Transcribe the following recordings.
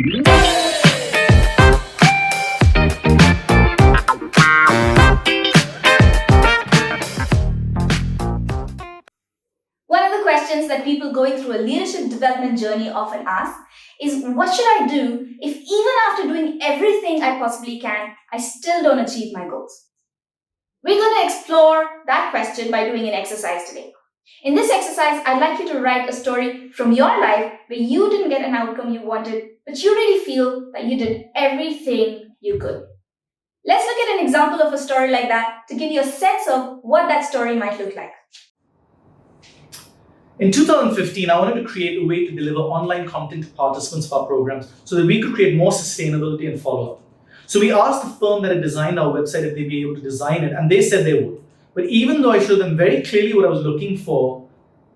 One of the questions that people going through a leadership development journey often ask is, what should I do if even after doing everything I possibly can, I still don't achieve my goals? We're going to explore that question by doing an exercise today. In this exercise, I'd like you to write a story from your life where you didn't get an outcome you wanted, but you really feel that you did everything you could. Let's look at an example of a story like that to give you a sense of what that story might look like. In 2015, I wanted to create a way to deliver online content to participants of our programs so that we could create more sustainability and follow-up. So we asked the firm that had designed our website if they'd be able to design it, and they said they would. But even though I showed them very clearly what I was looking for,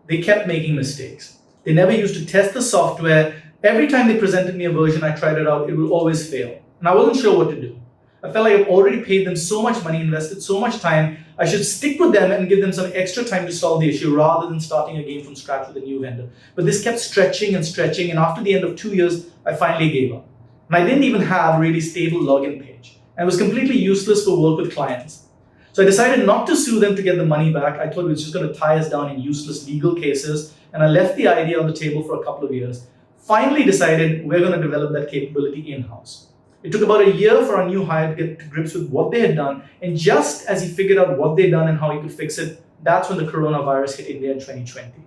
they kept making mistakes. They never used to test the software. Every time they presented me a version, I tried it out, it would always fail. And I wasn't sure what to do. I felt like I've already paid them so much money, invested so much time, I should stick with them and give them some extra time to solve the issue rather than starting again from scratch with a new vendor. But this kept stretching and stretching, and after the end of 2 years, I finally gave up. And I didn't even have a really stable login page. And it was completely useless for work with clients. So I decided not to sue them to get the money back. I thought it was just going to tie us down in useless legal cases, and I left the idea on the table for a couple of years. Finally decided we're going to develop that capability in-house. It took about a year for our new hire to get to grips with what they had done, and just as he figured out what they'd done and how he could fix it, that's when the coronavirus hit India in 2020.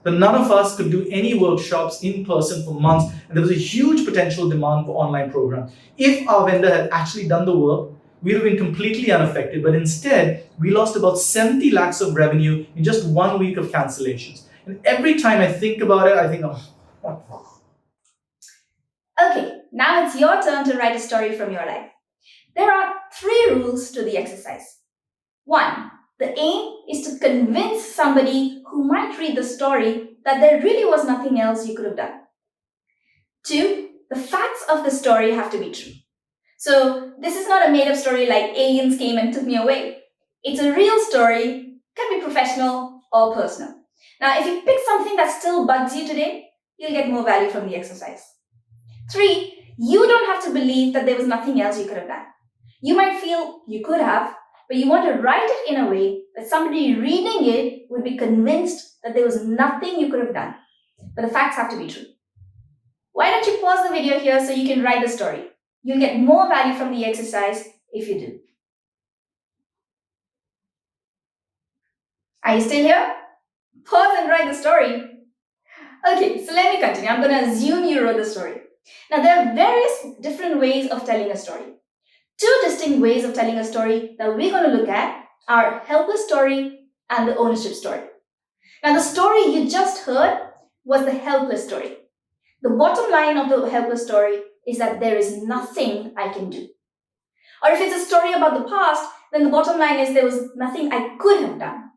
But none of us could do any workshops in person for months, and there was a huge potential demand for online programs. If our vendor had actually done the work, we'd have been completely unaffected, but instead, we lost about 70 lakhs of revenue in just 1 week of cancellations. And every time I think about it, I think, oh. Okay, now it's your turn to write a story from your life. There are 3 rules to the exercise. 1. The aim is to convince somebody who might read the story that there really was nothing else you could have done. 2. The facts of the story have to be true. So this is not a made-up story like aliens came and took me away. It's a real story, can be professional or personal. Now, if you pick something that still bugs you today, you'll get more value from the exercise. 3, you don't have to believe that there was nothing else you could have done. You might feel you could have, but you want to write it in a way that somebody reading it would be convinced that there was nothing you could have done. But the facts have to be true. Why don't you pause the video here so you can write the story? You'll get more value from the exercise if you do. Are you still here? Pause and write the story. Okay, so let me continue. I'm going to assume you wrote the story. Now, there are various different ways of telling a story. 2 distinct ways of telling a story that we're going to look at are helpless story and the ownership story. Now, the story you just heard was the helpless story. The bottom line of the helpless story is that there is nothing I can do. Or if it's a story about the past, then the bottom line is there was nothing I could have done.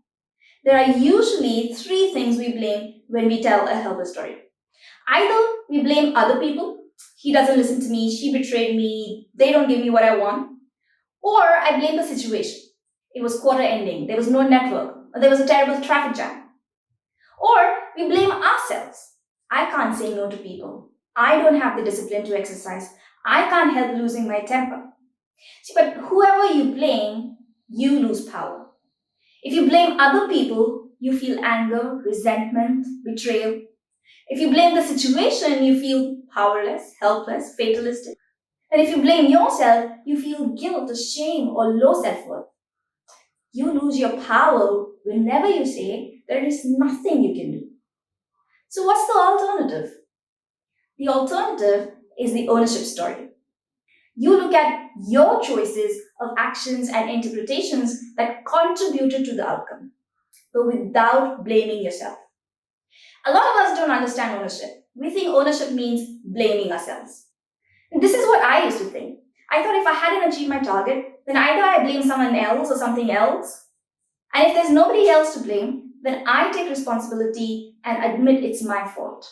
There are usually 3 things we blame when we tell a helpless story. Either we blame other people. He doesn't listen to me, she betrayed me, they don't give me what I want. Or I blame the situation. It was quarter ending, there was no network, or there was a terrible traffic jam. Or we blame ourselves. I can't say no to people. I don't have the discipline to exercise. I can't help losing my temper. See, but whoever you blame, you lose power. If you blame other people, you feel anger, resentment, betrayal. If you blame the situation, you feel powerless, helpless, fatalistic. And if you blame yourself, you feel guilt or shame or low self-worth. You lose your power whenever you say there is nothing you can do. So what's the alternative? The alternative is the ownership story. You look at your choices of actions and interpretations that contributed to the outcome, but without blaming yourself. A lot of us don't understand ownership. We think ownership means blaming ourselves. And this is what I used to think. I thought if I hadn't achieved my target, then either I blame someone else or something else. And if there's nobody else to blame, then I take responsibility and admit it's my fault.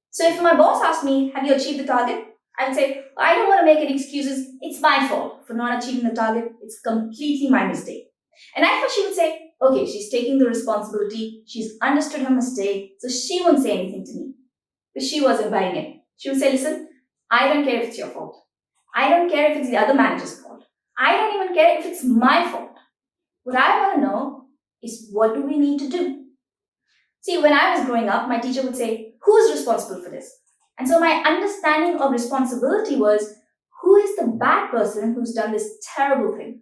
So if my boss asked me, have you achieved the target? I would say, I don't want to make any excuses. It's my fault for not achieving the target. It's completely my mistake. And I thought she would say, okay, she's taking the responsibility. She's understood her mistake, so she won't say anything to me. But she wasn't buying it. She would say, listen, I don't care if it's your fault. I don't care if it's the other manager's fault. I don't even care if it's my fault. What I want to know is, what do we need to do? See, when I was growing up, my teacher would say, who is responsible for this? And so my understanding of responsibility was, who is the bad person who's done this terrible thing?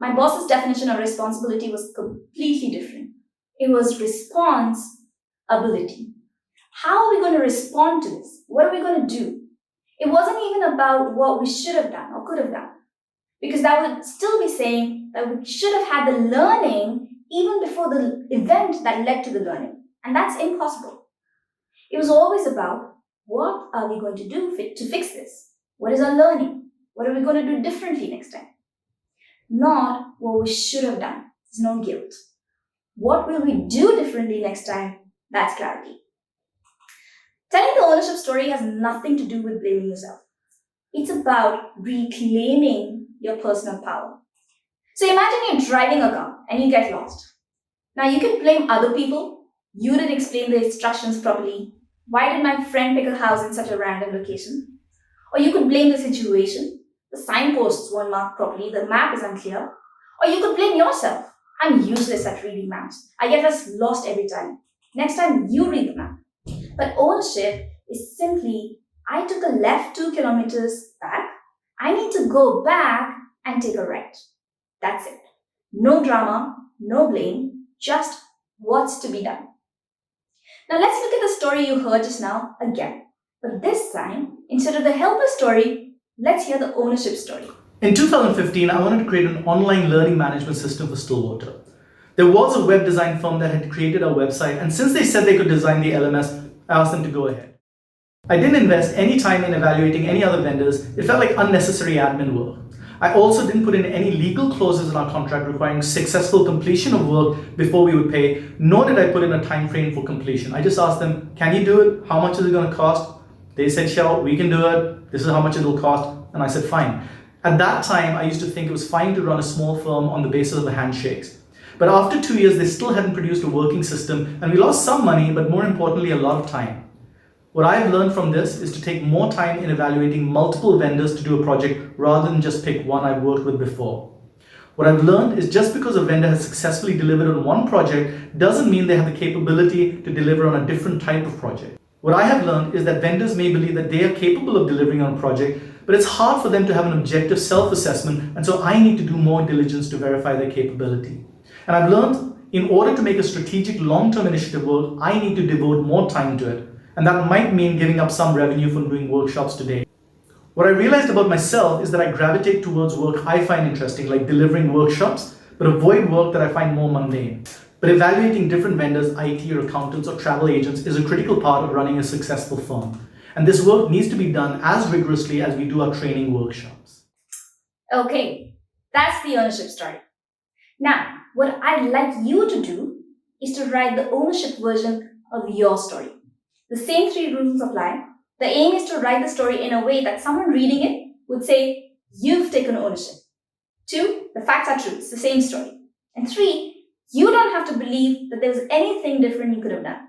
My boss's definition of responsibility was completely different. It was response-ability. How are we going to respond to this? What are we going to do? It wasn't even about what we should have done or could have done, because that would still be saying that we should have had the learning even before the event that led to the learning. And that's impossible. It was always about, what are we going to do to fix this? What is our learning? What are we going to do differently next time? Not what we should have done. There's no guilt. What will we do differently next time? That's clarity. Telling the ownership story has nothing to do with blaming yourself. It's about reclaiming your personal power. So imagine you're driving a car and you get lost. Now you can blame other people. You didn't explain the instructions properly. Why did my friend pick a house in such a random location? Or you could blame the situation. The signposts weren't marked properly, the map is unclear. Or you could blame yourself. I'm useless at reading maps. I get us lost every time. Next time you read the map. But ownership is simply, I took a left 2 kilometers back. I need to go back and take a right. That's it. No drama, no blame, just what's to be done. Now let's look at the story you heard just now again. But this time, instead of the helpless story, let's hear the ownership story. In 2015, I wanted to create an online learning management system for Stillwater. There was a web design firm that had created our website, and since they said they could design the LMS, I asked them to go ahead. I didn't invest any time in evaluating any other vendors. It felt like unnecessary admin work. I also didn't put in any legal clauses in our contract requiring successful completion of work before we would pay, nor did I put in a time frame for completion. I just asked them, can you do it? How much is it going to cost? They said, sure, we can do it. This is how much it will cost. And I said, fine. At that time, I used to think it was fine to run a small firm on the basis of the handshakes. But after 2 years, they still hadn't produced a working system, and we lost some money, but more importantly, a lot of time. What I've learned from this is to take more time in evaluating multiple vendors to do a project rather than just pick one I've worked with before. What I've learned is, just because a vendor has successfully delivered on one project doesn't mean they have the capability to deliver on a different type of project. What I have learned is that vendors may believe that they are capable of delivering on a project, but it's hard for them to have an objective self-assessment, and so I need to do more diligence to verify their capability. And I've learned, in order to make a strategic long-term initiative work, I need to devote more time to it. And that might mean giving up some revenue from doing workshops today. What I realized about myself is that I gravitate towards work I find interesting, like delivering workshops, but avoid work that I find more mundane. But evaluating different vendors, IT or accountants or travel agents, is a critical part of running a successful firm. And this work needs to be done as rigorously as we do our training workshops. Okay, that's the ownership story. Now, what I'd like you to do is to write the ownership version of your story. The same 3 rules apply. The aim is to write the story in a way that someone reading it would say, you've taken ownership. 2, the facts are true. It's the same story. And 3, you don't have to believe that there was anything different you could have done.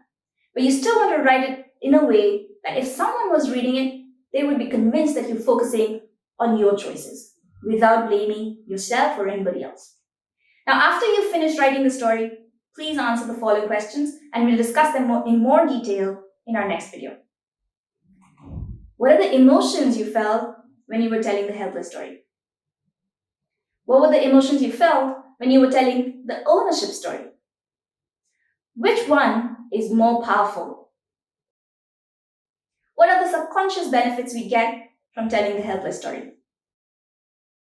But you still want to write it in a way that if someone was reading it, they would be convinced that you're focusing on your choices without blaming yourself or anybody else. Now, after you've finished writing the story, please answer the following questions, and we'll discuss them in more detail in our next video. What are the emotions you felt when you were telling the helpless story? What were the emotions you felt when you were telling the ownership story? Which one is more powerful? What are the subconscious benefits we get from telling the helpless story?